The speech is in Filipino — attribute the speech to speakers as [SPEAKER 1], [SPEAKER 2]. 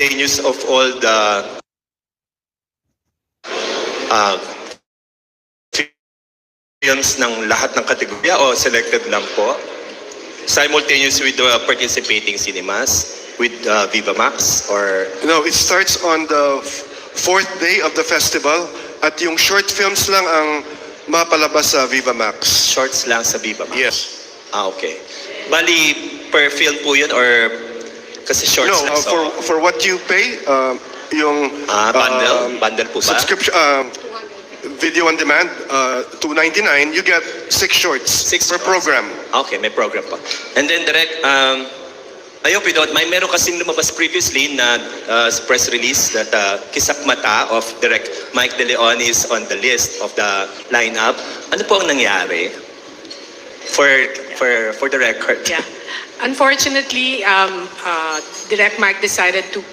[SPEAKER 1] simultaneous of all the films ng lahat ng kategorya o selected lang po? Simultaneous with the participating cinemas, with Viva Max, or?
[SPEAKER 2] No, it starts on the fourth day of the festival at yung short films lang ang mapalabas sa Viva Max.
[SPEAKER 1] Shorts lang sa Viva Max?
[SPEAKER 2] Yes.
[SPEAKER 1] Okay. Bali, per film po yun or kasi shorts
[SPEAKER 2] No,
[SPEAKER 1] lang?
[SPEAKER 2] for what you pay, yung
[SPEAKER 1] bundle po ba?
[SPEAKER 2] subscription, video on demand, $2.99, you get 6 shorts per program.
[SPEAKER 1] Okay, may program pa. And then direct, I hope you don't mind, meron kasing lumabas previously na press release that Kisak Mata of Direct Mike De Leon is on the list of the lineup. Ano po ang nangyari? For the record.
[SPEAKER 3] Yeah. Unfortunately, Direct Mike decided to